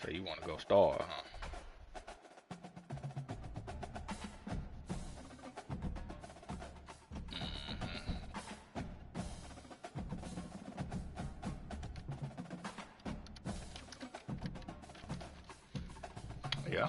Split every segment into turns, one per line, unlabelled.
So you want to go star, huh? Yeah.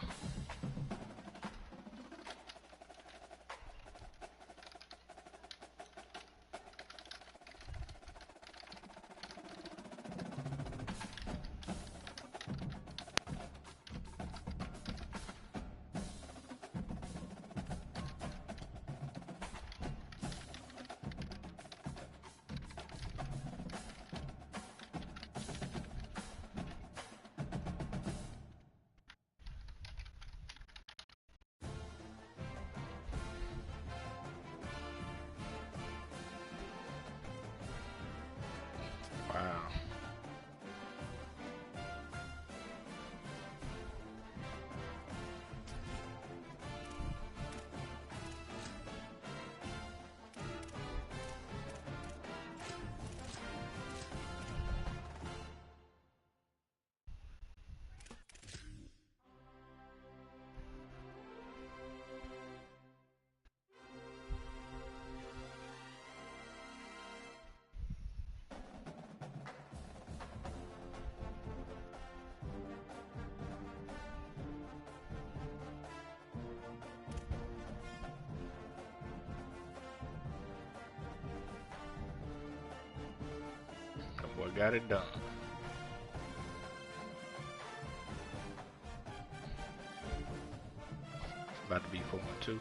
Wow. That boy got it done. About to be 4-2.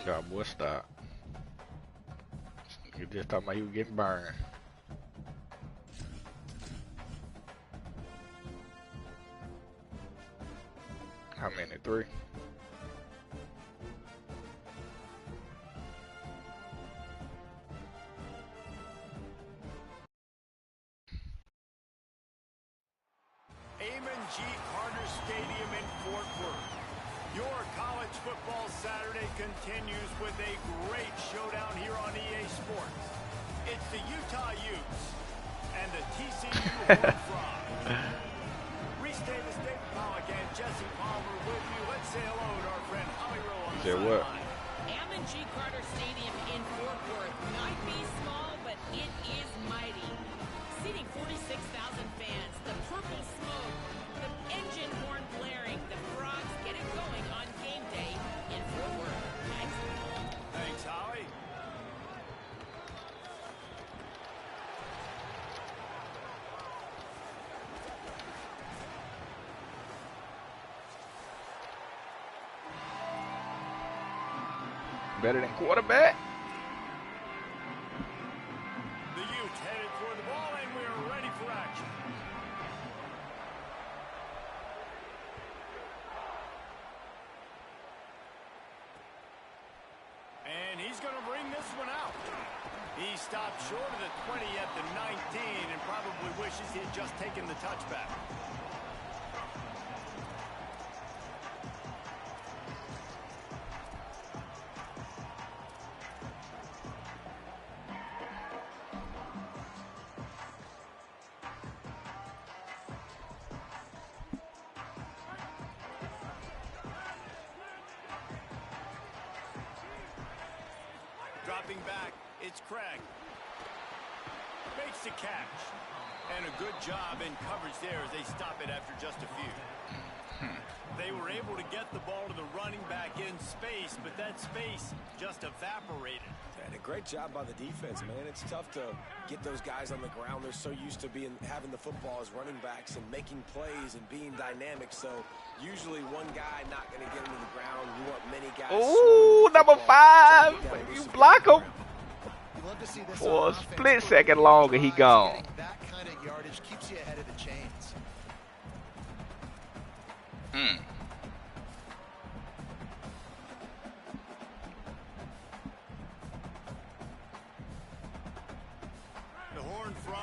God, boy, stop. You just talking about you getting burned. How many? 3?
Amon G. Carter Stadium in Fort Worth. Your college football Saturday continues with a great showdown here on EA Sports. It's the Utah Utes and the TCU Horned Frogs. Reese Davis, Dave Pollock, and Jesse Palmer with you. Let's say hello to our friend Holly Rowe on the sideline.
Amon G. Carter Stadium in Fort Worth might be small, but it is mighty. Seating 46,000 fans, the purple smoke, the engine horn blaring, the Frogs get it going on game day in Fort Worth. Thanks.
Thanks, Holly.
Better than quarterback?
The Utes headed for the ball, and we are ready for action. And he's going to bring this one out. He stopped short of the 20 at the 19 and probably wishes he had just taken the touchback. Dropping back, it's Craig. Makes the catch. And a good job in coverage there as they stop it after just a few. They were able to get the ball to the running back in space, but that space just evaporated.
And a great job by the defense, man. It's tough to get those guys on the ground. They're so used to having the football as running backs and making plays and being dynamic. So usually one guy not going to get into the ground. You want many guys.
Ooh, number 5. You block him. For a split second longer, he gone.
That kind of yardage keeps you ahead of the chains.
Mm.
2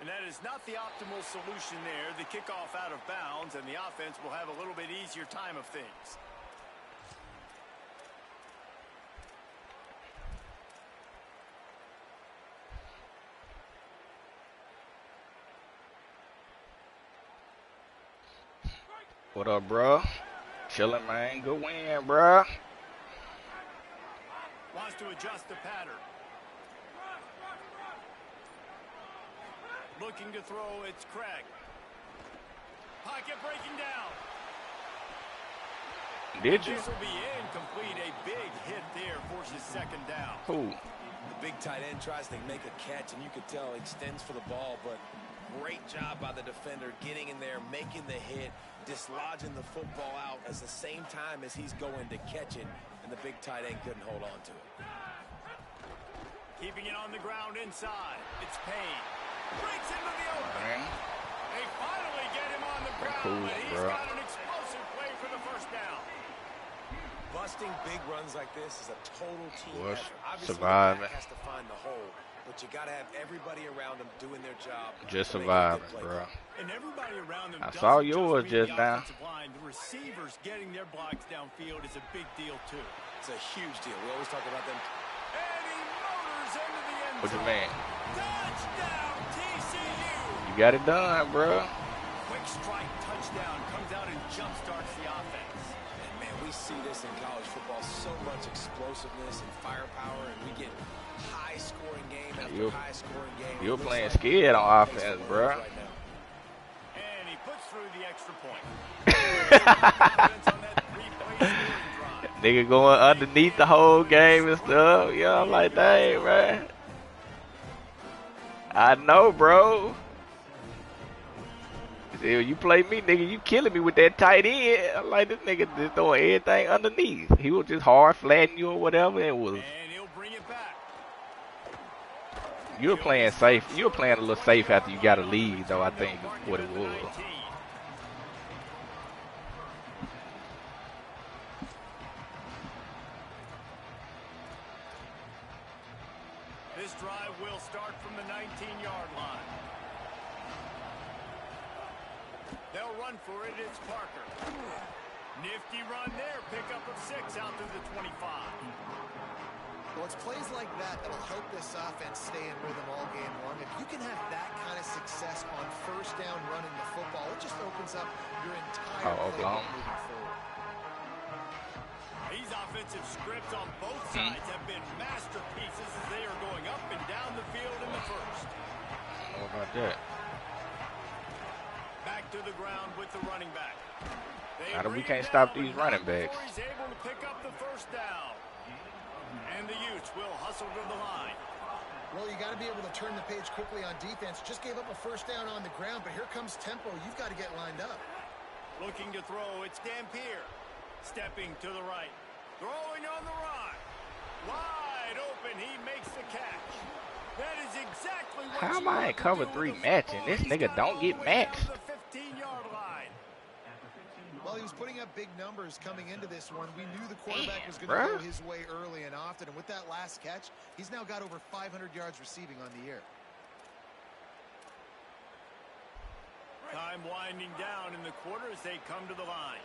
And that is not the optimal solution there. The kickoff out of bounds, and the offense will have a little bit easier time of things.
What up, bro? Chilling, man. Good win, bro.
Wants to adjust the pattern. Looking to throw, it's Craig. Pocket breaking down.
Did you?
This will be incomplete. A big hit there forces second down.
Who?
The big tight end tries to make a catch, and you could tell extends for the ball, but great job by the defender getting in there, making the hit, dislodging the football out at the same time as he's going to catch it, and the big tight end couldn't hold on to it.
Keeping it on the ground inside. It's Payne. Breaks into the open.
Man.
They finally get him on the ground,
Cool,
but he's
bro.
got an explosive play for the first down.
Busting big runs like this is a total team
Was
effort. Obviously,
surviving.
the back has to find the hole, but you got to have everybody around them doing their job.
Just
to make a good
surviving,
play.
bro.
And everybody around them
I
doesn't
saw yours
read
just
the
now.
offensive line. The receivers getting their blocks downfield is a big deal, too.
It's a huge deal. We always talk about them.
And he motors into the end
What you
zone.
mean?
Touchdown, TCU.
You got it done, bro.
Quick strike touchdown comes out and jumpstarts the offense.
And man, we see this in college football, so much explosiveness and firepower, and we get high-scoring game after high-scoring game.
You're
It looks
playing
like
scared on
takes the
offense,
wins
bro.
right now.
And he puts through the extra point. Confidence on that three-play scoring drive.
Nigga going underneath the whole game and stuff. Yeah, I'm like, dang, man. I know, bro. See, you play me, nigga, you killing me with that tight end. I'm like, this nigga just throwing everything underneath. He was just hard flattening you or whatever. It was.
And he'll bring it back.
You were playing safe. You were playing a little safe after you got a lead, though, I think, is what it was.
This drive will start from the 19-yard line. They'll run for it. It's Parker. Nifty run there. Pickup of 6 out to the 25.
Well, it's plays like that that'll help this offense stay in rhythm all game long. If you can have that kind of success on first down running the football, it just opens up your entire playbook moving forward.
These offensive scripts on both sides have been masterpieces as they are going up and down the field in the first.
How about that?
Back to the ground with the running back.
How do we can't stop these running backs?
He's able to pick up the first down. And the Utes will hustle to the line.
Well, you got to be able to turn the page quickly on defense. Just gave up a first down on the ground, but here comes tempo. You've got to get lined up.
Looking to throw, it's Dampier. Stepping to the right. Throwing on the run. Wide open, he makes the catch. That is exactly what
How am
you
I
want
in
to
cover
do
3
with the
matching?
football.
This
He's
nigga
got
don't
all
get
the way down to
matched.
the 15-yard line.
Well, he was putting up big numbers coming into this one. We knew the quarterback was going to
bruh.
go his way early and often. And with that last catch, he's now got over 500 yards receiving on the year.
Time winding down in the quarter as they come to the line.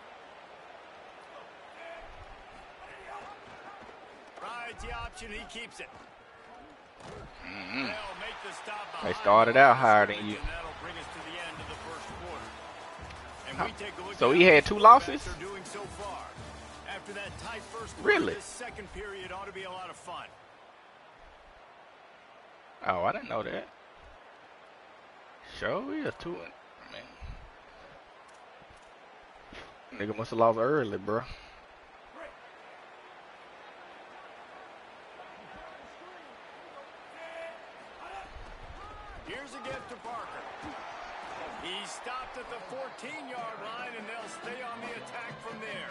Rides the option, he keeps it. They'll make the stop
They
behind
started
the
out
line of
higher than
scrimmage,
you.
and that'll bring us to the end of the first quarter. And we take a look
So
at
he
how
had
the
2
quarterbacks
losses?
are doing so far. After that tight first quarter,
Really?
this second period ought to be a lot of fun.
Oh, I didn't know that. Sure is 2. Man. Nigga must have lost early, bro.
Here's a gift to Parker. He stopped at the 14-yard line, and they'll stay on the attack from there.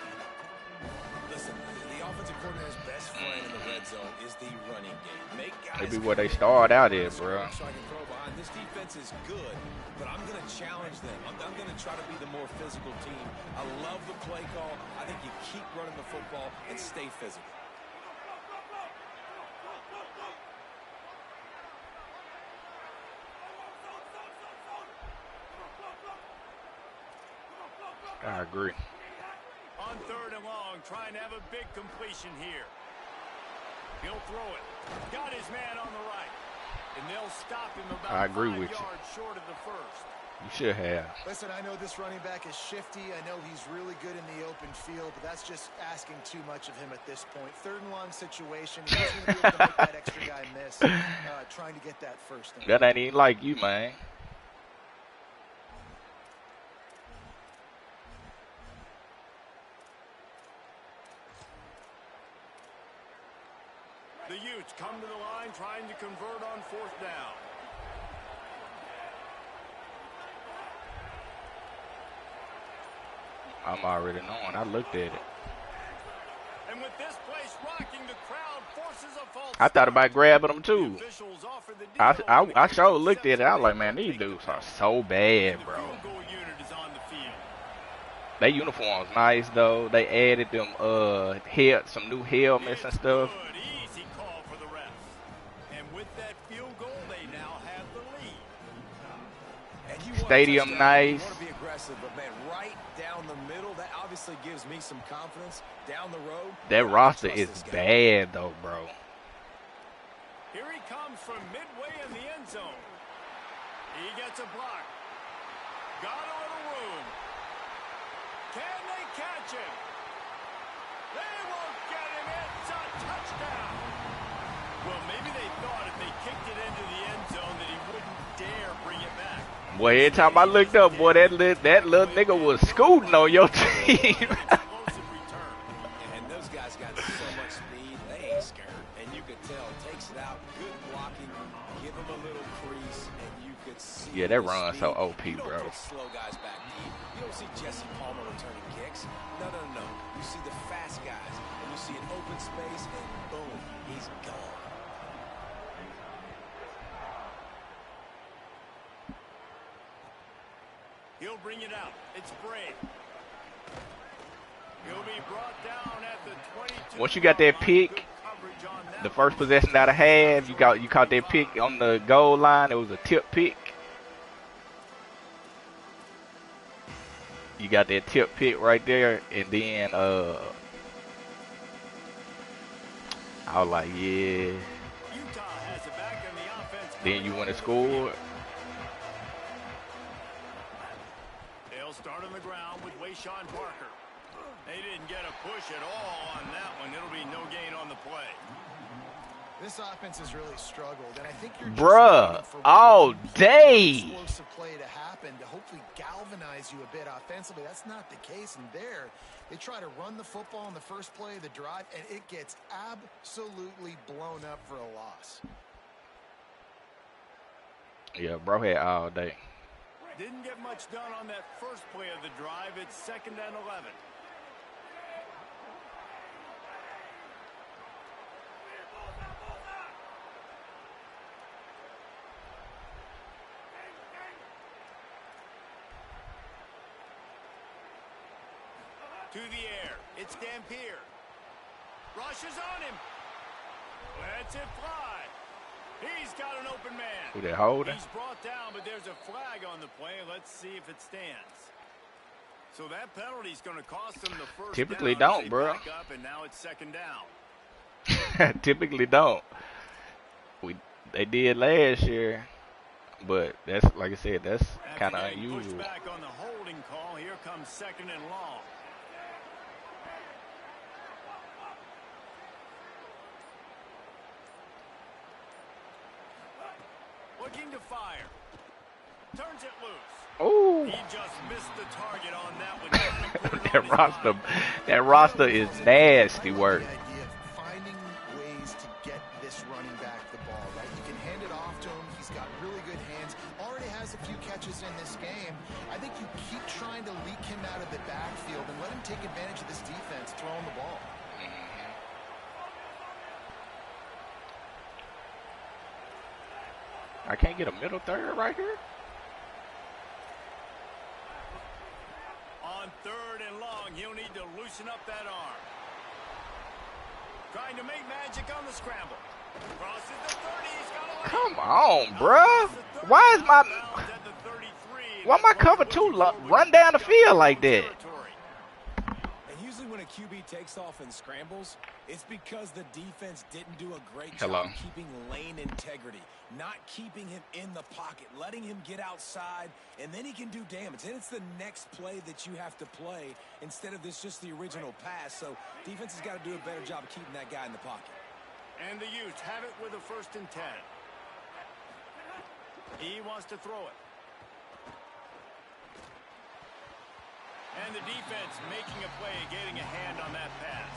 Listen, the offensive coordinator's best friend in the red zone is the running game. Make guys
Maybe where they start out at, bro.
So I can throw behind. This defense is good, but I'm going to challenge them. I'm going to try to be the more physical team. I love the play call. I think you keep running the football and stay physical.
I agree.
On 3rd and long, trying to have a big completion here. He'll throw it. Got his man on the right. And they'll stop him about
I agree
5
with you.
yards short of the first.
You should have.
Listen, I know this running back is shifty. I know he's really good in the open field, but that's just asking too much of him at this point. 3rd and long situation. He's going to be able to make that extra guy miss, trying to get that first down.
That ain't even like you, man.
The Utes come to the line trying to convert on 4th down.
I'm already knowing. I looked at it.
And with this place rocking, the crowd forces a false
I thought
start.
about grabbing them too.
The officials offer the deal.
I sure looked at it. I was like, man, these dudes are so bad,
The
bro.
field goal unit is on the field.
They uniforms nice though. They added them some new helmets and stuff.
Good, easy call for the refs. And with that field goal, they now have the lead.
And you want a
Stadium
touchdown,
nice.
You want to be aggressive, but man, right down the middle, that obviously gives me some confidence. Down the road,
That roster is bad though, bro.
Here he comes from midway in the end zone. He gets a block. Got a little room. Can they catch him? They won't get him. It's a touchdown. Well, maybe they thought if they kicked it into the end zone that he wouldn't dare bring it back.
Boy, every time I looked up, boy, that little nigga was scooting on your team.
Explosive return.
And those guys got so much speed, they ain't scared. And you could tell, takes it out, good blocking, give him a little crease, and you could see.
Yeah, that
the
run
speed.
so OP,
You don't
bro.
put slow guys back deep. You don't see Jesse Palmer returning kicks. No. You see the fast guys, and you see an open space, and boom, he's gone.
He'll bring it out. It's Brave. He'll be brought down at the 22.
Once you got that pick,
Good coverage on that
the
one.
first possession out of half, you caught that pick on the goal line. It was a tip pick. You got that tip pick right there, and then I was like, yeah.
Utah has it back in the offense.
Then you went and scored.
They'll start on the ground with Wayshawn Parker. They didn't get a push at all on that one. It'll be no gain on the play.
This offense has really struggled, and I think you're just
Bruh,
waiting for
all
one
day.
explosive play to happen to hopefully galvanize you a bit offensively. That's not the case, and there they try to run the football in the first play of the drive, and it gets absolutely blown up for a loss.
Yeah, bro had all day.
Didn't get much done on that first play of the drive. It's 2nd and 11. To the air. It's Dampier. Rushes on him. Lets it fly. He's got an open man.
Who they holding?
He's brought down, but there's a flag on the play. Let's see if it stands. So that penalty's going to cost them the first
Typically
down.
don't,
They
bro.
back up, and now it's 2nd down.
Typically don't. They did last year, but that's like I said, that's kind of
After getting pushed
unusual.
back on the holding call, here comes 2nd and long. Looking to fire. Turns it loose.
Oh,
He just missed the target on that one. Trying to put it
that
on his
roster,
body.
that roster is nasty work.
The idea of finding ways to get this running back the ball, right? You can hand it off to him. He's got really good hands. Already has a few catches in this game. I think you keep trying to leak him out of the backfield and let him take advantage of this defense throwing the ball.
I can't get a middle third right here.
On 3rd and long, he'll need to loosen up that arm. Trying to make magic on the scramble. Crosses the 30. He's got a
Come on, bruh. Why is my cover too low? Run down the field like that.
QB takes off and scrambles, it's because the defense didn't do a great
Hello.
job keeping lane integrity, not keeping him in the pocket, letting him get outside, and then he can do damage. And it's the next play that you have to play instead of this just the original pass. So defense has got to do a better job of keeping that guy in the pocket.
And the Utes have it with a 1st and 10. He wants to throw it. And the defense making a play, getting a hand on that pass.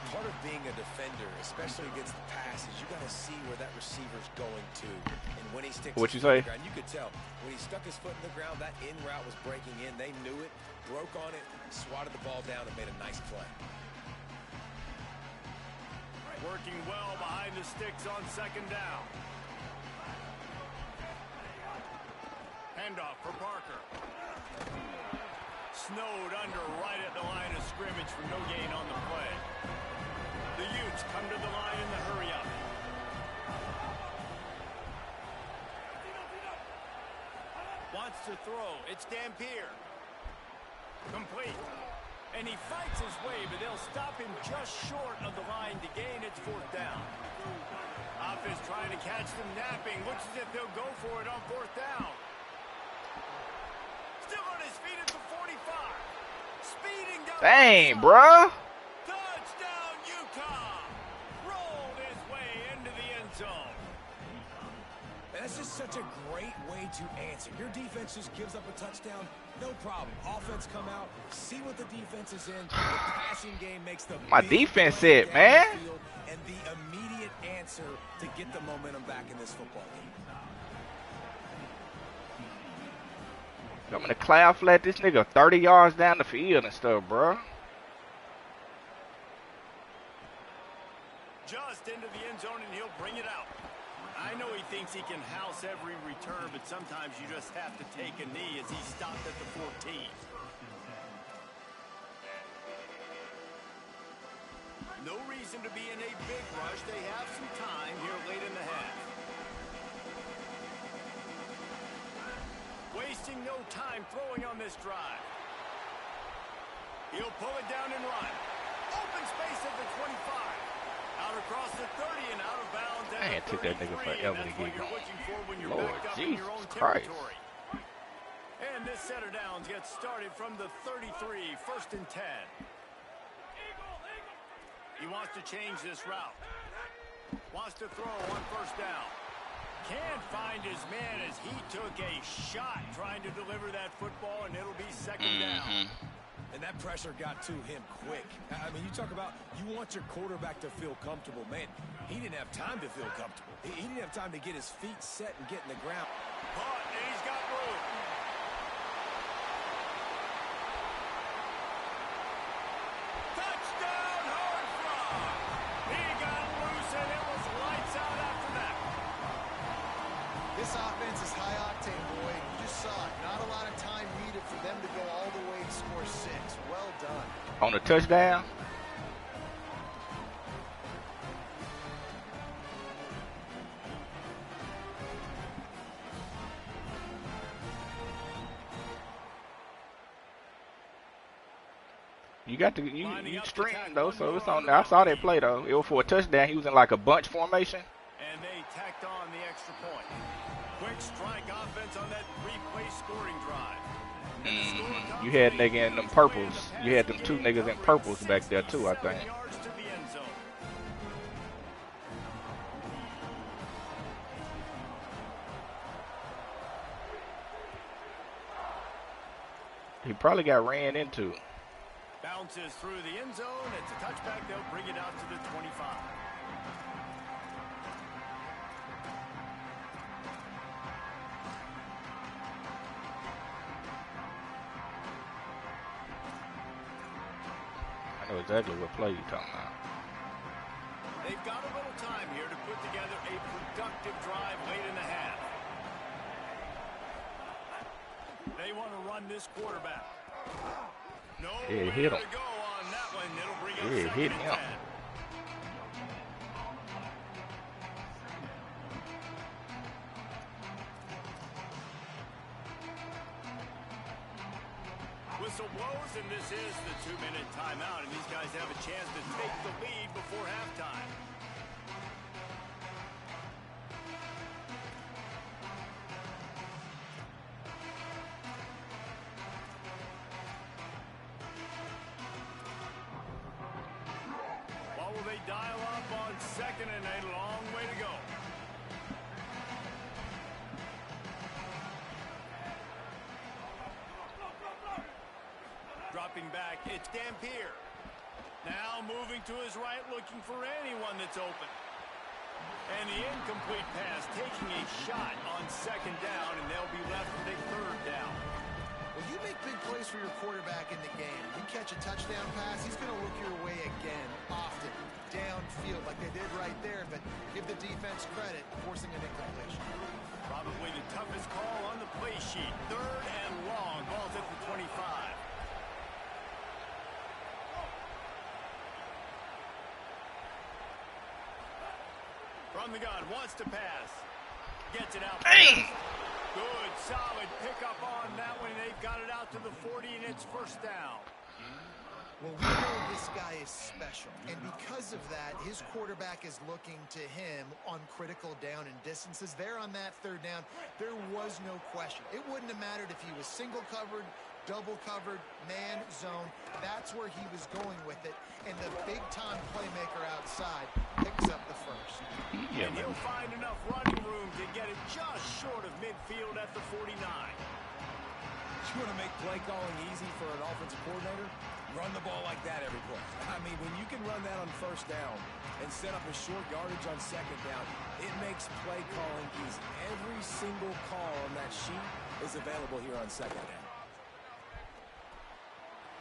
Part of being a defender, especially against the pass, is you got to see where that receiver's going to. And when he sticks
What
his
you
foot in
say?
the ground, you could tell. When he stuck his foot in the ground, that in route was breaking in. They knew it, broke on it, swatted the ball down, and made a nice play.
Working well behind the sticks on 2nd down. Handoff for Parker. Snowed under right at the line of scrimmage for no gain on the play. The Utes come to the line in the hurry-up. Wants to throw. It's Dampier. Complete. And he fights his way, but they'll stop him just short of the line to gain. It's 4th down. Offense trying to catch them napping. Looks as if they'll go for it on 4th down. Still on his feet at the 45. Speeding down.
Dang, bruh.
Touchdown, Utah. Rolled his way into the end zone.
That's just such a great way to answer. Your defense just gives up a touchdown, no problem. Offense come out, see what the defense is in. The passing game makes the
My
big
defense
play
said,
down
man.
the field, and the immediate answer to get the momentum back in this football game.
I'm gonna cloud flat this nigga 30 yards down the field and stuff, bro.
Just into the end zone, and he'll bring it out. I know he thinks he can house every return, but sometimes you just have to take a knee as he stopped at the 14. No reason to be in a big rush. They have some time here late in the half. Wasting no time throwing on this drive. He'll pull it down and run. Open space at the 25. Out across the 30 and out of bounds at
Man,
the
took that nigga
33,
forever
and
to
that's what
get
you're
going.
looking for when you're
Lord
backed up in your own
Jesus Christ.
territory. And this set of downs gets started from the 33, 1st and 10. He wants to change this route. Wants to throw on 1st down. Can't find his man as he took a shot trying to deliver that football, and it'll be 2nd down.
And that pressure got to him quick. I mean, you talk about you want your quarterback to feel comfortable. Man, he didn't have time to feel comfortable. He didn't have time to get his feet set and get in the ground.
Caught, and he's got room. Touchdown, Howard Frog. He got loose, and it was lights out after that.
This offense is high octane, boy. You just saw it. Not a lot of time needed for them to go all the way and score 6. Well done.
On the touchdown. You got to you stream though, so it's on there. I saw that play though. It was for a touchdown. He was in like a bunch formation.
And they tacked on the extra point. Quick strike offense on that 3-play scoring drive.
You had nigga in them purples. You had them 2 niggas in purples back there too, I think.
7 yards to the end zone.
He probably got ran into.
Bounces through the end zone. It's a touchback. They'll bring it out to the 25.
I know exactly what play you talking about.
They've got a little time here to put together a productive drive late in the half. They want to run this quarterback. No
Yeah,
way
hit
to
him.
go on that one. It'll bring up
Yeah,
2nd
hit
and
him.
10. Whistle blows, and this is the 2-minute timeout, and these guys have a chance to take the lead before halftime. What will they dial up on second and a long way to go? Dropping back, it's Dampier. Now moving to his right, looking for anyone that's open. And the incomplete pass, taking a shot on second down, and they'll be left with a third down.
Well, you make big plays for your quarterback in the game. You catch a touchdown pass, he's going to look your way again, often, downfield, like they did right there, but give the defense credit, forcing an incompletion.
Probably the toughest call on the play sheet. Third and long, ball's at the 25. From the gun, wants to pass. Gets it out.
Hey!
Good, solid pickup on that one. They've got it out to the 40, and it's first down.
Well, we know this guy is special, and because of that, his quarterback is looking to him on critical down and distances. There on that third down, there was no question. It wouldn't have mattered if he was single covered, double covered, man, zone. That's where he was going with it, and the big-time playmaker outside picks up the first.
Yeah,
and he'll find enough running room to get it just short of midfield at the 49.
You want to make play calling easy for an offensive coordinator? Run the ball like that every play. I mean, when you can run that on first down and set up a short yardage on second down, it makes play calling easy. Every single call on that sheet is available here on second down.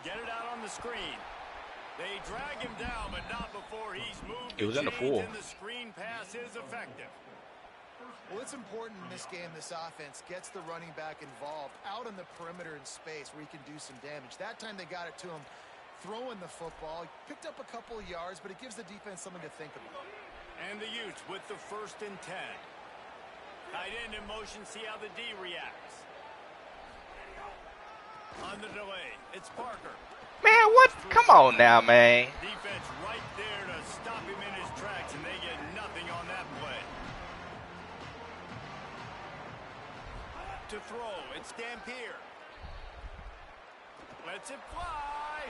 Get it out on the screen. They drag him down, but not before he's moved.
It was in the 4.
And the screen pass is effective.
Well, it's important in this game, this offense gets the running back involved out on the perimeter in space where he can do some damage. That time they got it to him throwing the football. He picked up a couple of yards, but it gives the defense something to think about.
And the Utes with the 1st and 10. Tight end in motion, see how the D reacts. On the delay, it's Parker.
Man, what? Come on now, man.
Defense right there to stop him in his tracks, and they get nothing on that play. To throw, it's Dampier. Lets it fly.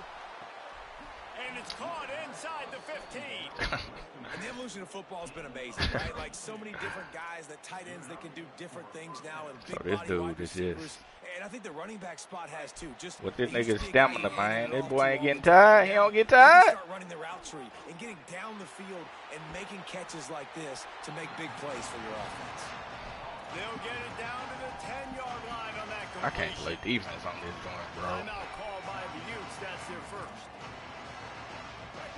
And it's caught inside the 15.
And the evolution of football has been amazing, right? Like so many different guys, that tight ends that can do different things now, and big
this
body
dude
wide
is
receivers. And I think the running back spot has too. Just
What this
they used to
nigga's
be a guy
stamina,
you handed
man.
it
That
off
boy
to
ain't
all
getting
the time.
tired. He don't get
You can
tired.
start running the route tree and getting down the field and making catches like this to make big plays for your offense.
They'll get it down to the 10-yard line on that completion.
I can't play defense on this joint, bro.
Timeout called by the Utes. That's their first.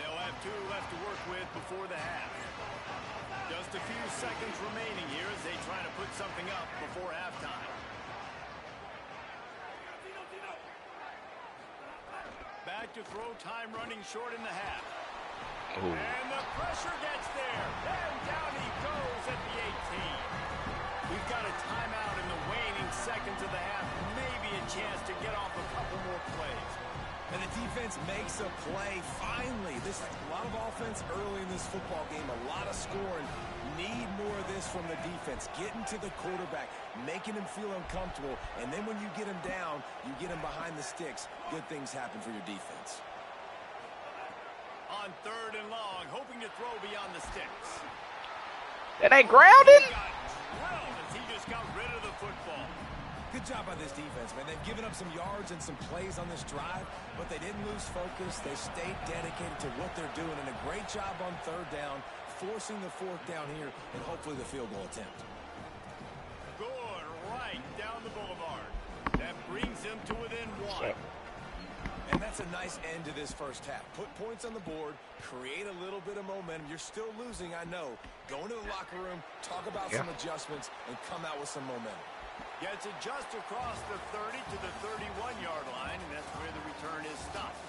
They'll have 2 left to work with before the half. Just a few seconds remaining here as they try to put something up before halftime. Back to throw, time running short in the half.
Ooh.
And the pressure gets there. And down he goes at the 18. We've got a timeout in the waning seconds of the half. Maybe a chance to get off a couple more plays.
And the defense makes a play. Finally, this a lot of offense early in this football game, a lot of scoring. Need more of this from the defense. Getting to the quarterback, making him feel uncomfortable, and then when you get him down, you get him behind the sticks. Good things happen for your defense.
On 3rd and long, hoping to throw beyond the sticks.
That ain't grounded?
Got drilled as he just got rid of the football.
Good job by this defense, man. They've given up some yards and some plays on this drive, but they didn't lose focus. They stayed dedicated to what they're doing, and a great job on 3rd down, forcing the 4th down here, and hopefully the field goal attempt.
Good, right down the boulevard. That brings him to within 1.
And that's a nice end to this first half. Put points on the board, create a little bit of momentum. You're still losing, I know. Go into the locker room, talk about some adjustments, and come out with some momentum.
Gets it just across the 30 to the 31-yard line, and that's where the return is stopped.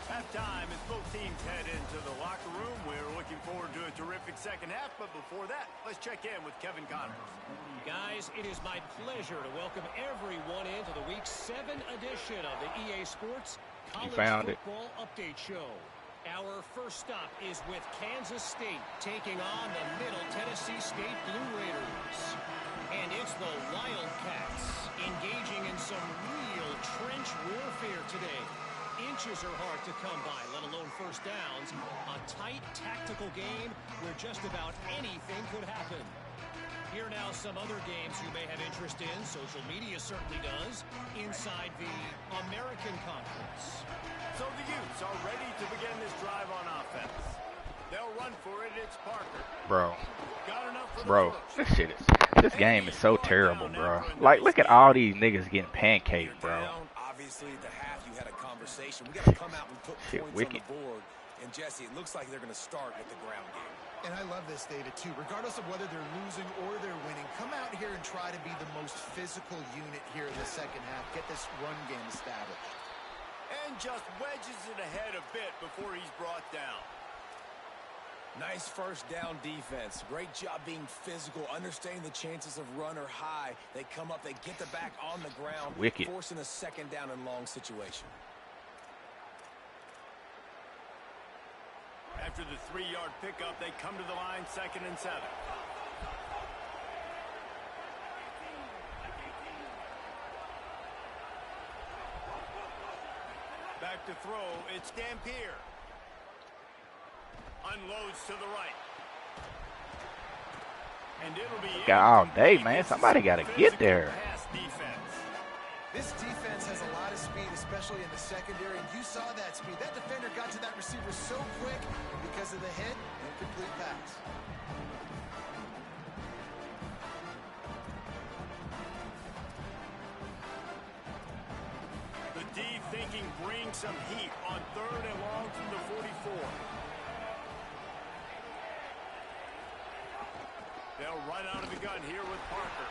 Halftime as both teams head into the locker room. We're looking forward to a terrific second half, but before that, let's check in with Kevin Connors.
Guys, it is my pleasure to welcome everyone into the Week 7 edition of the EA Sports College Football Update Show. Our first stop is with Kansas State taking on the Middle Tennessee State Blue Raiders. And it's the Wildcats engaging in some real trench warfare today. Inches are hard to come by, let alone first downs. A tight tactical game where just about anything could happen. Here now some other games you may have interest in. Social media certainly does. Inside the American Conference.
So the Utes are ready to begin this drive on offense. They'll run for it. It's Parker.
Bro.
Got enough for the
Bro,
first.
this game is so terrible, bro. Like, look at all these niggas getting pancaked, bro.
Obviously, at the half, you had a conversation. We got to come out and put points
wicked.
on the board. And, Jesse, it looks like they're going to start with the ground game.
And I love this, David, too. Regardless of whether they're losing or they're winning, come out here and try to be the most physical unit here in the second half. Get this run game established.
And just wedges it ahead a bit before he's brought down.
Nice first down defense. Great job being physical, understanding the chances of run are high. They come up, they get the back on the ground,
Wicked.
forcing a second down and long situation.
After the 3-yard pickup, they come to the line, 2nd and 7. Back to throw, it's Dampier. Unloads to the right. And it'll be
Got all day, man. Somebody got to get there.
This defense has a lot of speed, especially in the secondary, and you saw that speed. That defender got to that receiver so quick, and because of the hit, incomplete pass.
The D thinking brings some heat on 3rd and long from the 44. They'll run out of the gun here with Parker.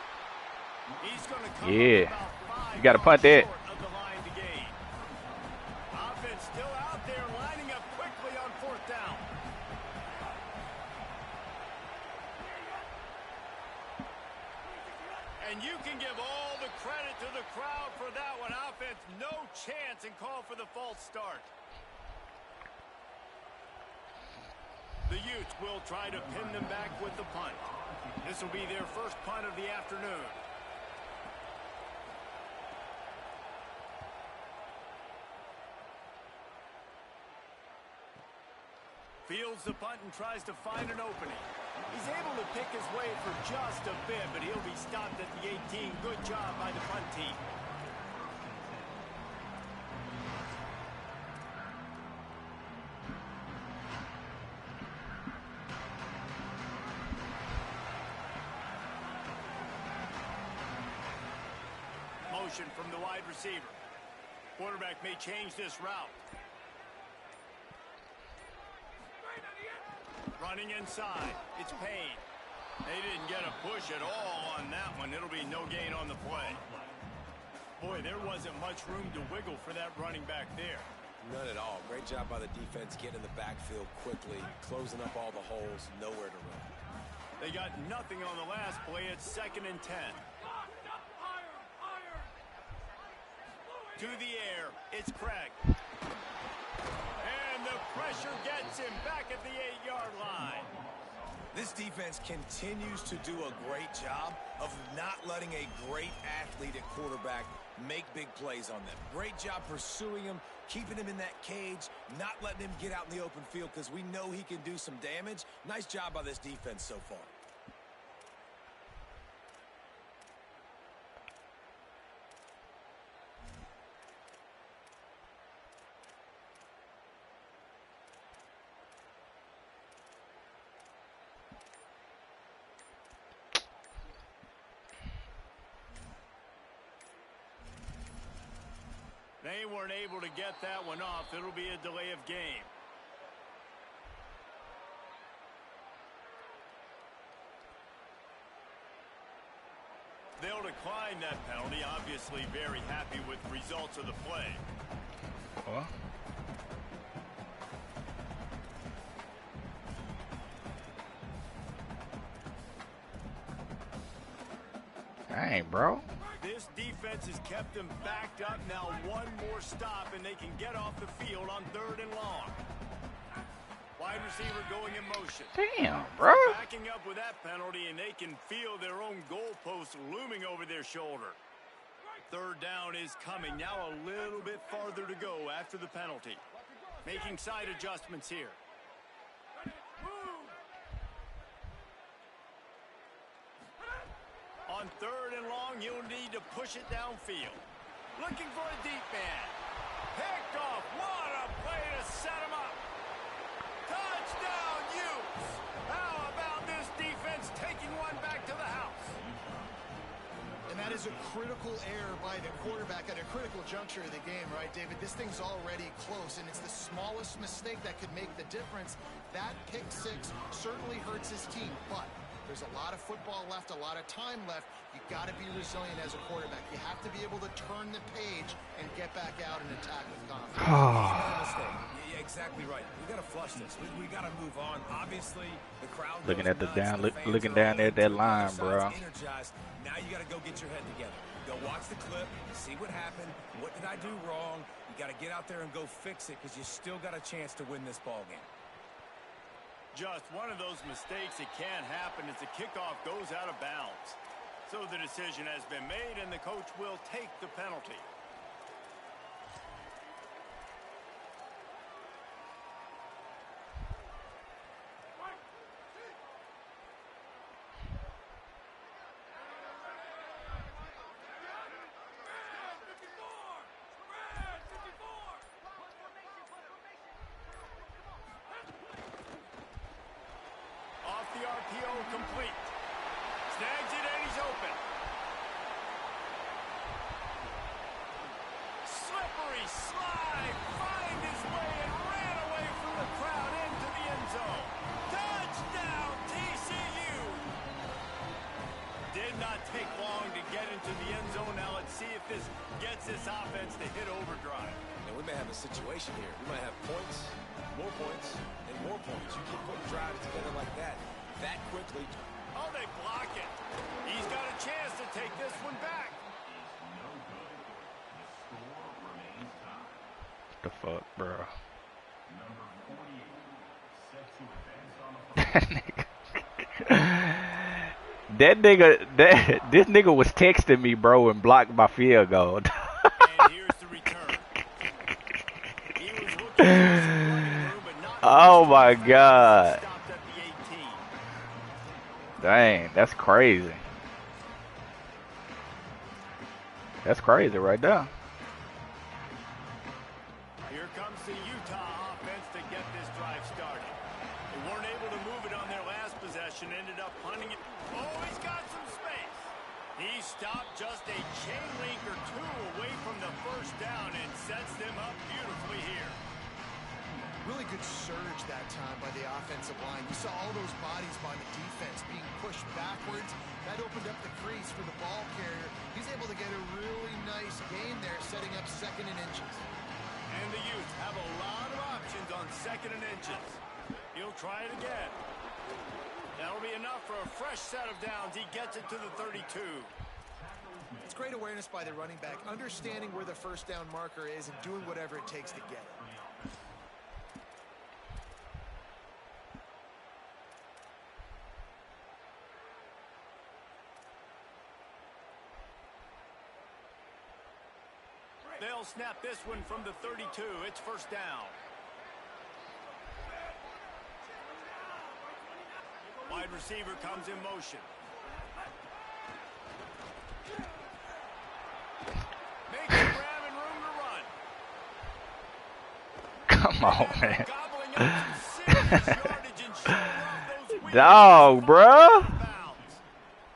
He's going to come about 5
you got to punt that.
short of the line to gain. Offense still out there, lining up quickly on 4th down. And you can give all the credit to the crowd for that one. Offense, no chance, and call for the false start. The Utes will try to pin them back with the punt. This will be their first punt of the afternoon. Fields the punt and tries to find an opening. He's able to pick his way for just a bit, but he'll be stopped at the 18. Good job by the punt team. Motion from the wide receiver. Quarterback may change this route. Running inside. It's Payne. They didn't get a push at all on that one. It'll be no gain on the play. Boy, there wasn't much room to wiggle for that running back there.
None at all. Great job by the defense getting in the backfield quickly, closing up all the holes, nowhere to run.
They got nothing on the last play. It's 2nd and 10. To the air, it's Craig. And the pressure gets him back at the 8-yard line.
This defense continues to do a great job of not letting a great athlete at quarterback make big plays on them. Great job pursuing him, keeping him in that cage, not letting him get out in the open field because we know he can do some damage. Nice job by this defense so far.
They weren't able to get that one off. It'll be a delay of game. They'll decline that penalty. Obviously very happy with the results of the play.
Well, Dang, bro.
This defense has kept them backed up. Now one more stop, and they can get off the field on 3rd and long. Wide receiver going in motion.
Damn, bro.
Backing up with that penalty, and they can feel their own goalpost looming over their shoulder. 3rd down is coming. Now a little bit farther to go after the penalty. Making side adjustments here. On 3rd and long, you'll need to push it downfield. Looking for a deep man. Picked off. What a play to set him up. Touchdown, Utes. How about this defense taking one back to the house?
And that is a critical error by the quarterback at a critical juncture of the game, right, David? This thing's already close, and it's the smallest mistake that could make the difference. That pick six certainly hurts his team, but there's a lot of football left, a lot of time left. You got to be resilient as a quarterback. You have to be able to turn the page and get back out and attack with confidence.
Yeah, exactly right. We got to flush this. We got to move on. Obviously, the crowd
Looking at the
nuts,
down,
the fans
looking
are
down
all
at that
into it,
line,
both
bro.
sides energized. Now you got to go get your head together. Go watch the clip, see what happened. What did I do wrong? You got to get out there and go fix it because you still got a chance to win this ball game.
Just one of those mistakes that can happen as the kickoff goes out of bounds. So the decision has been made, and the coach will take the penalty. Off the RPO, complete. Snags it, and he's open. Slippery slide, find his way and ran away from the crowd into the end zone. Touchdown, TCU! Did not take long to get into the end zone. Now let's see if this gets this offense to hit overdrive.
And we may have a situation here. We might have points, and more points. You keep putting drives together like that quickly.
Oh, they block it. He's got a chance to take this one back.
The fuck, bro. This nigga was texting me, bro, and blocked my field goal.
And here's the return. He was looking for some running room, but not
Oh my God.
stopped at the 18.
Dang, that's crazy. That's crazy right there.
Here comes the Utah offense to get this drive started. They weren't able to move it on their last possession, ended up punting it. Oh, he's got some space. He stopped just a chain link or two away from the first down and sets them up beautifully here.
Really good surge that time by the offensive line. You saw all those bodies by the defense being pushed backwards. That opened up the crease for the ball carrier. He's able to get a really nice gain there, setting up 2nd and inches.
And the Utes have a lot of options on 2nd and inches. He'll try it again. That'll be enough for a fresh set of downs. He gets it to the 32.
It's great awareness by the running back, understanding where the first down marker is and doing whatever it takes to get it.
They'll snap this one from the 32. It's first down. Wide receiver comes in motion. Makes a grab and room to run.
Come on, man.
Gobbling up some serious yardage and showing off those wheels.
Dog, bruh.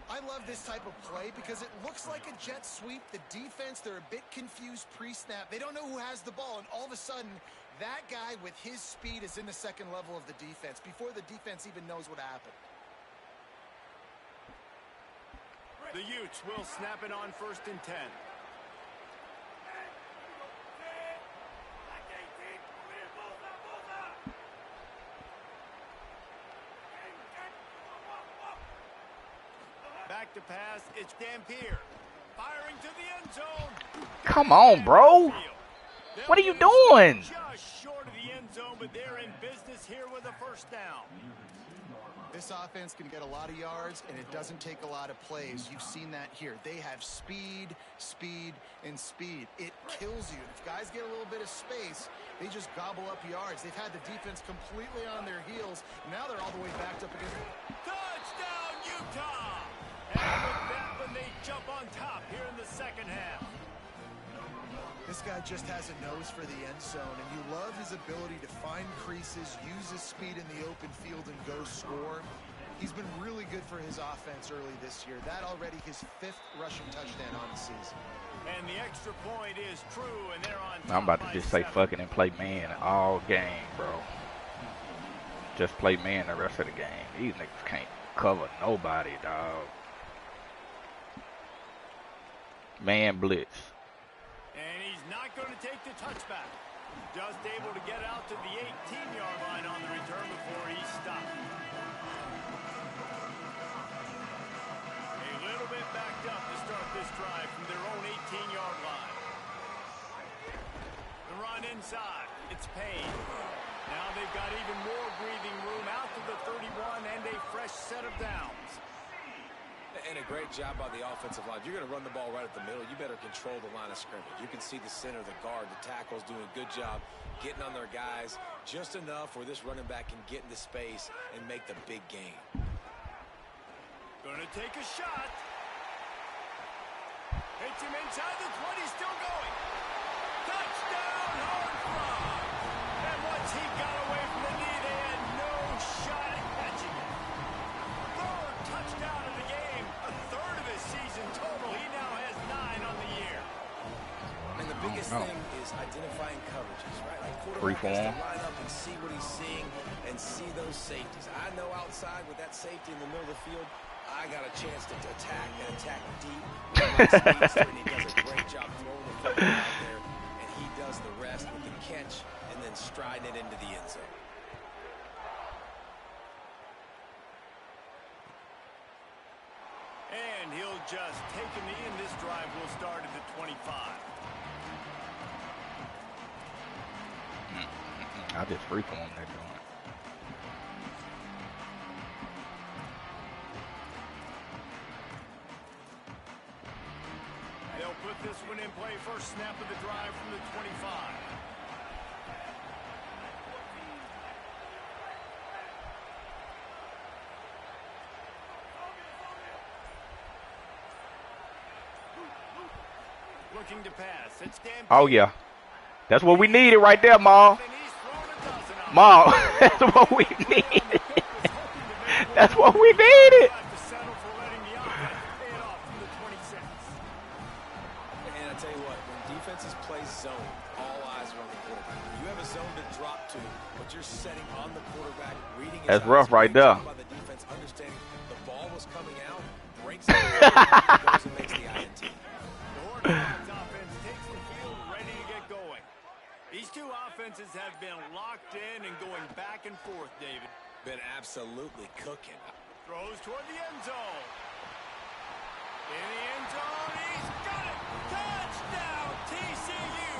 I love this type of play because it looks like a jet sweep. The defense, they're a bit confused pre-snap. They don't know who has the ball, and all of a sudden, that guy with his speed is in the second level of the defense before the defense even knows what happened.
The Utes will snap it on 1st and 10. back to pass. It's Dampier. Firing to the end zone.
Come on, bro. What are you doing?
Just short of the end zone, but they're in business here with a first down.
This offense can get a lot of yards, and it doesn't take a lot of plays. You've seen that here. They have speed, speed, and speed. It kills you. If guys get a little bit of space, they just gobble up yards. They've had the defense completely on their heels. Now they're all the way backed up against
Touchdown, Utah! And with that one, they jump on top here in the second half.
This guy just has a nose for the end zone, and you love his ability to find creases, use his speed in the open field, and go score. He's been really good for his offense early this year. That already his 5th rushing touchdown on the season.
And the extra point is true, and they're on top.
I'm about to just say fucking and play man all game, bro. Just play man the rest of the game. These niggas can't cover nobody, dog. Man blitz.
And he's not going to take the touchback. Just able to get out to the 18-yard line on the return before he stopped. A little bit backed up to start this drive from their own 18-yard line. The run inside. It's Payne. Now they've got even more breathing room out to the 31 and a fresh set of downs.
And a great job by the offensive line. If you're going to run the ball right at the middle, you better control the line of scrimmage. You can see the center, the guard, the tackles doing a good job getting on their guys just enough where this running back can get into space and make the big game.
Gonna take a shot. Hits him inside the 20, still going. Touchdown, Hard Frog. And once he got away from the knee, they had no shot at catching it. Third touchdown of the game, a third of his season total. He now has 9 on the year.
And the biggest thing is identifying coverages, right? Like quarterback has to line up and see what he's seeing and see those safeties. I know outside with that safety in the middle of the field, I got a chance to attack and attack deep. And he does a great job throwing the football out there, and he does the rest with the catch and then striding it into the end zone.
And he'll just take a knee, and this drive will start at the 25.
I just reformed that joint.
They'll put this one in play. First snap of the drive from the 25. Looking to pass. It's Dampier.
Oh, yeah. That's what we needed right there, Ma. Ma, that's what we needed. That's what we needed.
And I tell you what, when defenses play zone, all eyes are on the quarterback. You have a zone to drop to, but you're setting on the quarterback, reading his
That's rough right there.
by the defense, understanding the ball was coming out, breaks it, goes and makes the INT.
The Hornets offense takes the field, ready to get going. These two offenses have been locked in and going back and forth, David.
Been absolutely cooking.
Throws toward the end zone. In the end zone, he's got it! Touchdown, TCU!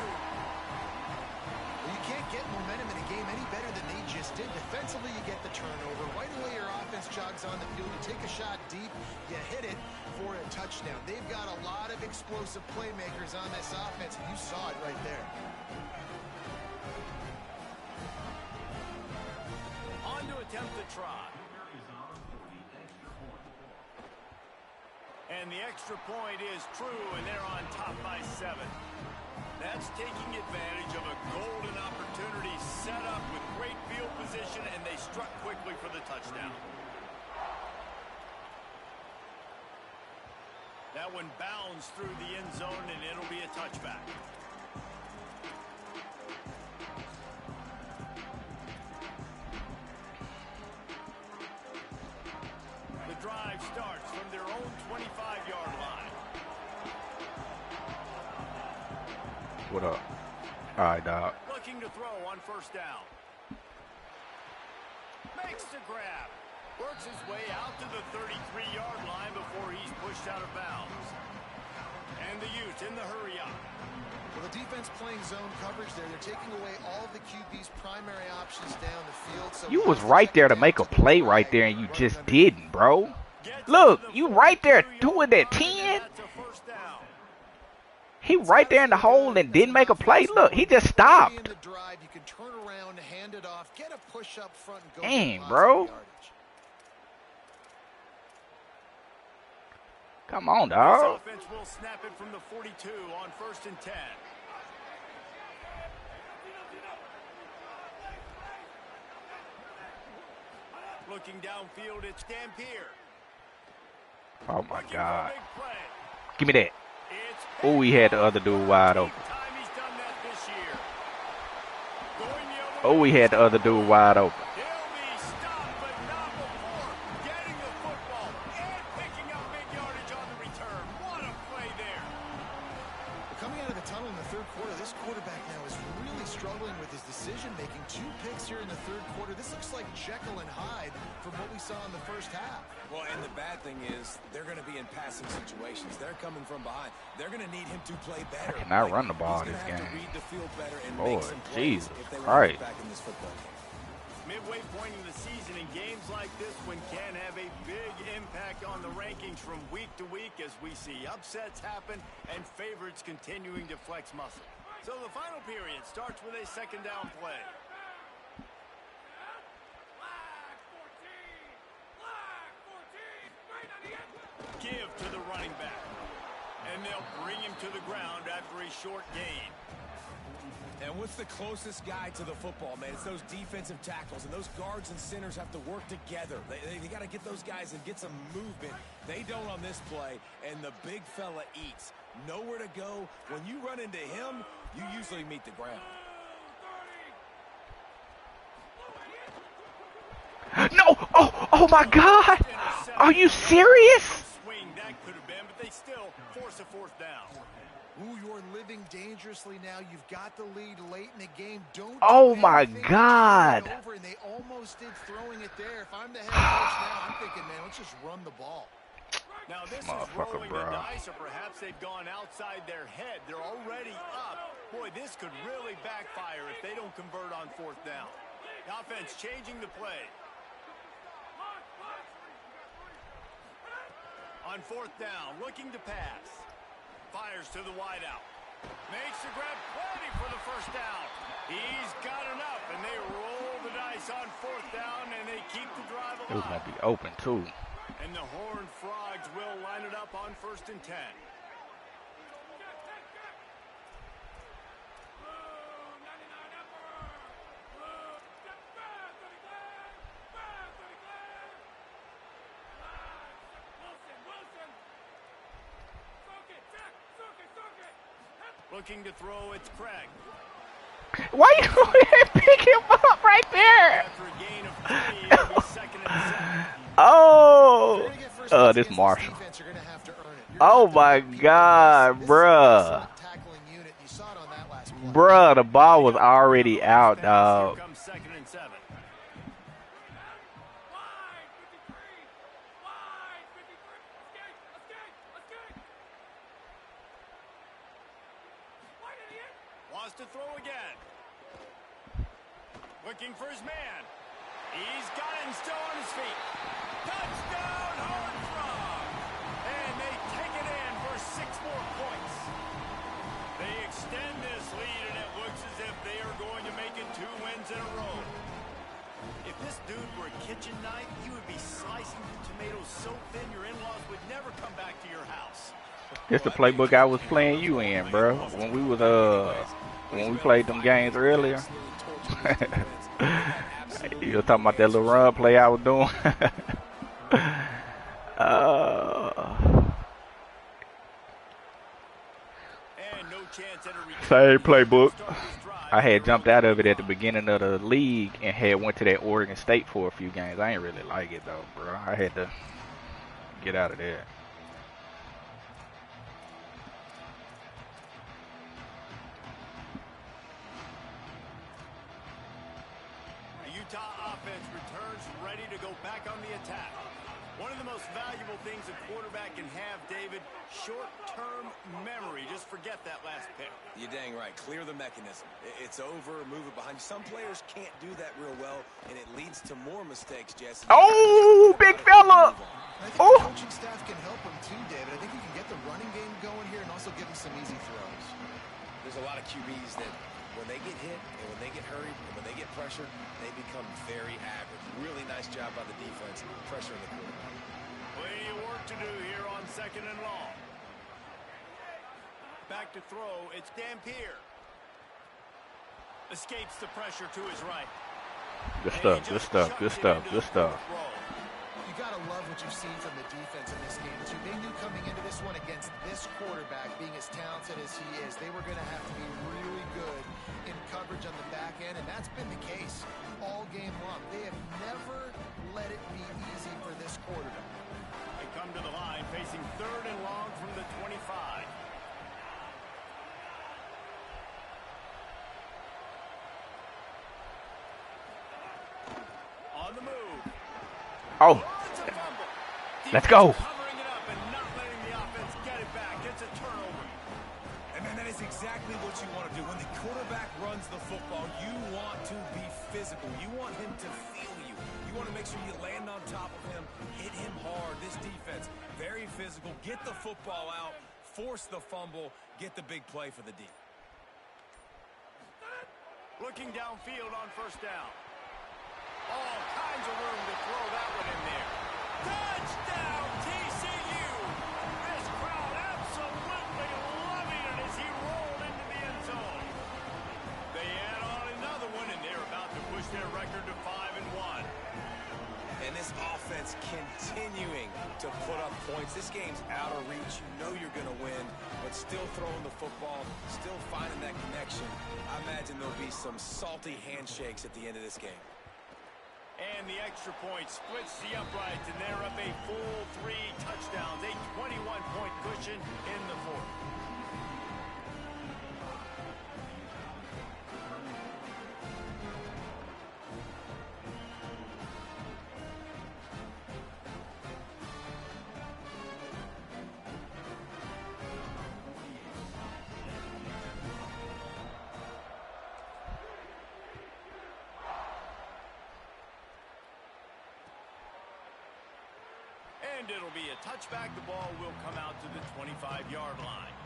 Well, you can't get momentum in a game any better than they just did. Defensively, you get the turnover. Right away, your offense jogs on the field. You take a shot deep, you hit it for a touchdown. They've got a lot of explosive playmakers on this offense, and you saw it right there.
On to attempt the trot. And the extra point is true, and they're on top by 7. That's taking advantage of a golden opportunity set up with great field position, and they struck quickly for the touchdown. That one bounds through the end zone, and it'll be a touchback. The drive starts from their own 25-yard line.
What up? All right, dog.
Looking to throw on first down. Makes the grab. Works his way out to the 33-yard line before he's pushed out of bounds. And the Utes in the hurry up.
Well, the defense playing zone coverage there. They're taking away all of the QB's primary options down the field. So
you was right there to make a play right there, and you just didn't, bro. Look, you right there doing that 10. He right there in the hole and didn't make a play. Look, he just stopped. Dang, bro. Come on, dog.
Offense will snap it from the 42 on 1st and 10. Looking downfield, it's Dampier.
Oh my God. Give me that. Oh, he had the other dude wide open. Oh, he had the other dude wide open.
Coming out of the tunnel in the third quarter, this quarterback now is really struggling with his decision-making. 2 picks here in the third quarter. This looks like Jekyll and Hyde from what we saw in the first half.
Well, and the bad thing is they're going to be in passing situations. They're coming from behind. They're going to need him to play better.
I cannot run the ball in this game. Lord, Jesus Christ.
Back in this football game. Midway point in the season, in games like this one can have a big impact on the rankings from week to week as we see upsets happen and favorites continuing to flex muscle. So the final period starts with a 2nd down play. Give to the running back. And they'll bring him to the ground after a short gain.
And what's the closest guy to the football, man? It's those defensive tackles, and those guards and centers have to work together. They got to get those guys and get some movement. They don't on this play, and the big fella eats. Nowhere to go. When you run into him, you usually meet the ground.
No! Oh my God! Are you serious?
Swing that could have been, but they still force a 4th down.
Ooh, you're living dangerously now. You've got the lead late in the game. Don't.
Oh my God!
Over, and they almost did throwing it there. If I'm the head coach now, I'm thinking, man, let's just run the ball.
Now this is rolling the dice, or perhaps they've gone outside their head. They're already up. Boy, this could really backfire if they don't convert on 4th down. The offense changing the play. On 4th down, looking to pass. Fires to the wideout. Makes the grab, plenty for the 1st down. He's got enough, and they roll the dice on 4th down, and they keep the drive alive.
It was going to be open, too.
And the Horned Frogs will line it up on 1st and 10. Looking to throw, it's Craig.
Why you pick him up right there?
After a gain of 3, 2nd and 7.
Oh, this Marshall. Oh my God, bruh. Bruh, the ball was already out, dog.
Here comes 2nd and 7. Wants to throw again. Looking for his man. He's got it and still on his feet. Touchdown, Horned Frogs! And they take it in for 6 more points. They extend this lead, and it looks as if they are going to make it 2 wins in a row. If this dude were a kitchen knife, you would be slicing the tomatoes so thin your in-laws would never come back to your house.
It's the playbook I was playing you in, bro. When we was when we played them games earlier. You were talking about that little run play I was doing. Same playbook. I had jumped out of it at the beginning of the league and had went to that Oregon State for a few games. I ain't really like it though, bro. I had to get out of there.
The Utah offense returns ready to go back on the attack. One of the most valuable things a quarterback can have, David, short-term memory. Just forget that last pick.
You're dang right. Clear the mechanism. It's over, move it behind you. Some players can't do that real well, and it leads to more mistakes, Jesse.
Oh, big fella.
I think the coaching staff can help him too, David. I think you can get the running game going here and also give him some easy throws.
There's a lot of QBs that when they get hit and when they get hurried and when they get pressured, they become very average. Really nice job by the defense, pressuring the quarterback.
Plenty of work to do here on 2nd and long. Back to throw, it's Dampier. Escapes the pressure to his right.
Good stuff, good stuff, good stuff, good stuff.
You got to love what you've seen from the defense in this game, too. They knew coming into this one against this quarterback, being as talented as he is, they were going to have to be really good in coverage on the back end, and that's been the case all game long. They have never let it be easy for this quarterback.
They come to the line facing 3rd and long from the 25. On the move.
Oh, let's go.
Covering it up and not letting the offense get it back. It's a turnover.
And man, that is exactly what you want to do. When the quarterback runs the football, you want to be physical. You want him to feel you. You want to make sure you land on top of him, hit him hard. This defense, very physical. Get the football out, force the fumble, get the big play for the D.
Looking downfield on 1st down. All kinds of room to throw that one in there. Touchdown, TCU! This crowd absolutely loving it as he rolled into the end zone. They add on another one, and they're about to push their record to 5-1.
And this offense continuing to put up points. This game's out of reach. You know you're going to win, but still throwing the football, still finding that connection. I imagine there'll be some salty handshakes at the end of this game.
And the extra point splits the uprights, and they're up a full 3 touchdowns, a 21-point cushion in the 4th. And it'll be a touchback. The ball will come out to the 25-yard line.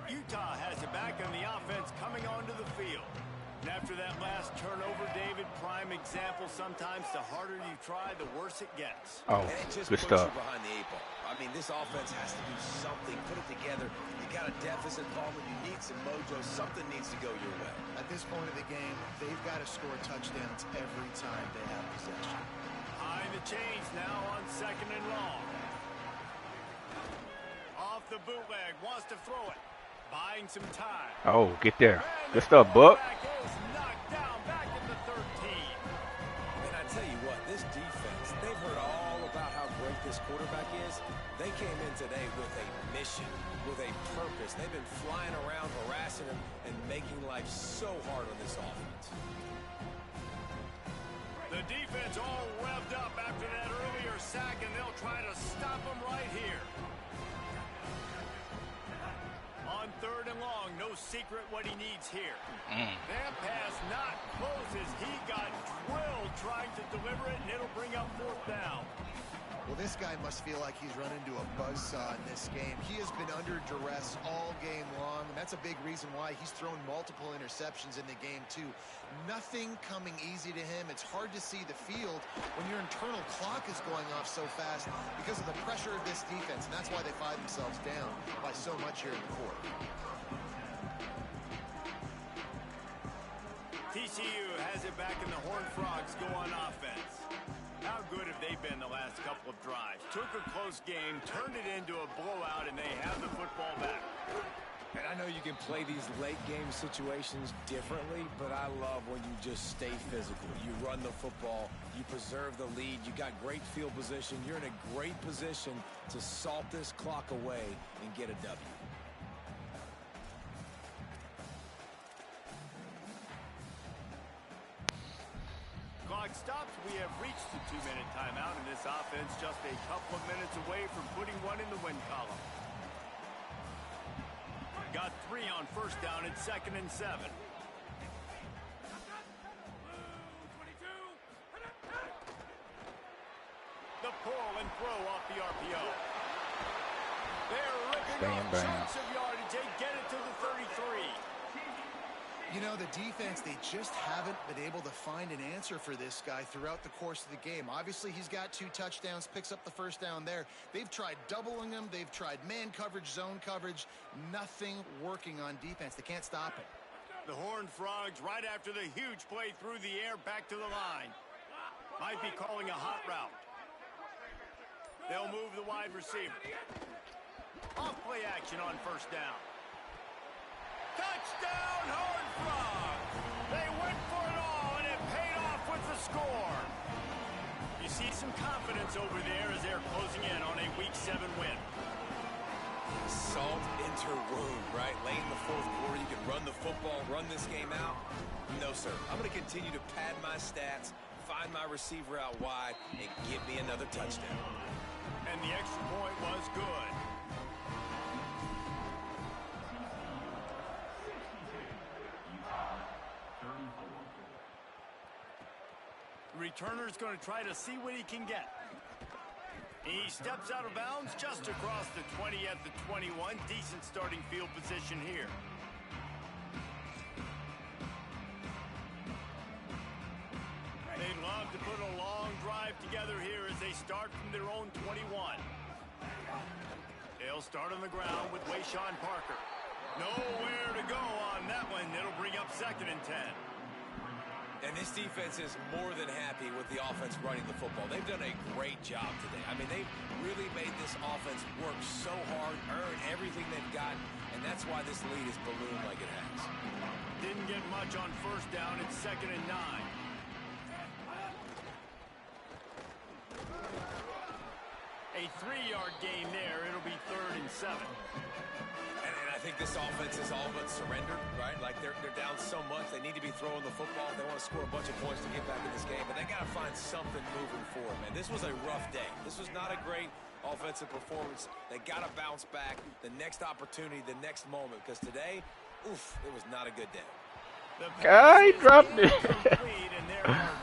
Utah has it back on the offense coming onto the field. And after that last turnover, David, prime example, sometimes the harder you try, the worse it gets.
Oh,
and it just
good
puts
stuff.
you behind the 8 ball. I mean, this offense has to do something, put it together. You got a deficit problem, you need some mojo, something needs to go your way.
At this point of the game, they've got to score touchdowns every time they have possession.
High in the chains now on 2nd and long. Off the bootleg, wants to throw it. Buying some time.
Oh, get there. Good stuff, Buck.
Is knocked down back in the 13.
And I tell you what, this defense, they've heard all about how great this quarterback is. They came in today with a mission, with a purpose. They've been flying around, harassing him, and making life so hard on this offense.
The defense all revved up after that earlier sack, and they'll try to stop him right here. On 3rd and long, no secret what he needs here. That pass not close as he got drilled trying to deliver it, and it'll bring up 4th down.
Well, this guy must feel like he's run into a buzzsaw in this game. He has been under duress all game long, and that's a big reason why he's thrown multiple interceptions in the game, too. Nothing coming easy to him. It's hard to see the field when your internal clock is going off so fast because of the pressure of this defense, and that's why they find themselves down by so much here in the 4th.
TCU has it back, and the Horned Frogs go on offense. How good have they been the last couple of drives? Took a close game, turned it into a blowout, and they have the football back.
And I know you can play these late game situations differently, but I love when you just stay physical. You run the football, you preserve the lead, you got great field position. You're in a great position to salt this clock away and get a W.
Clock stops. We have reached the 2-minute timeout, and this offense just a couple of minutes away from putting one in the win column. Got 3 on first down at 2nd and 7. The pull and throw off the RPO. They're ripping off chunks of yardage. They get it to the 33.
You know, the defense, they just haven't been able to find an answer for this guy throughout the course of the game. Obviously, he's got 2 touchdowns, picks up the first down there. They've tried doubling him. They've tried man coverage, zone coverage. Nothing working on defense. They can't stop it.
The Horned Frogs right after the huge play through the air back to the line. Might be calling a hot route. They'll move the wide receiver. Off play action on first down. Touchdown, Horned Frogs! They went for it all, and it paid off with the score. You see some confidence over there as they're closing in on a Week 7 win.
Salt into wound, right? Late in the fourth quarter, you can run the football, run this game out. No, sir. I'm going to continue to pad my stats, find my receiver out wide, and give me another touchdown.
And the extra point was good. Returner's going to try to see what he can get. He steps out of bounds just across the 20 at the 21. Decent starting field position here. They'd love to put a long drive together here as they start from their own 21. They'll start on the ground with Wayshawn Parker. Nowhere to go on that one. It'll bring up 2nd and 10.
And this defense is more than happy with the offense running the football. They've done a great job today. I mean, they've really made this offense work so hard, earn everything they've got, and that's why this lead is ballooned like it has.
Didn't get much on first down. It's 2nd and 9. A 3-yard gain there. It'll be 3rd and 7.
And I think this offense is all but surrendered, right? Like they're down so much. They need to be throwing the football. They want to score a bunch of points to get back in this game, but they got to find something moving forward, man. This was a rough day. This was not a great offensive performance. They got to bounce back. The next opportunity, the next moment, because today, oof, it was not a good day.
He dropped it.
And there are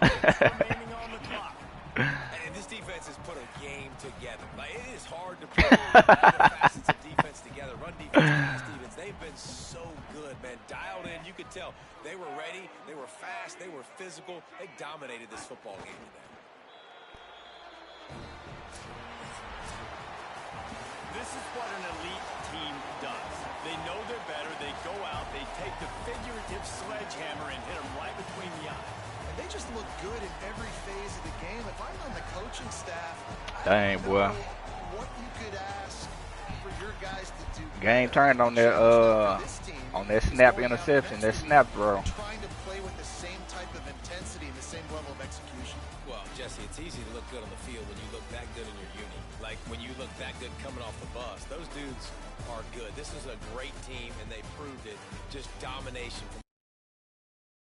2 minutes remaining on the clock.
And this defense has put a game together. Like, it is hard to put the facets of defense together. Run defense, pass defense. They've been so good, man. Dialed in. You could tell they were ready. They were fast. They were physical. They dominated this football game today.
This is what an elite team does. They know they're better. They go out. They take the figurative sledgehammer and hit them right between the eyes.
They just look good in every phase of the game. If I'm on the coaching staff,
Dang, boy.
What you could ask for your guys to do.
Game turned on that snap interception, that snap throw.
Trying to play with the same type of intensity and the same level of execution.
Well, Jesse, it's easy to look good on the field when you look that good in your uni. Like when you look that good coming off the bus. Those dudes are good. This is a great team, and they proved it. Just domination from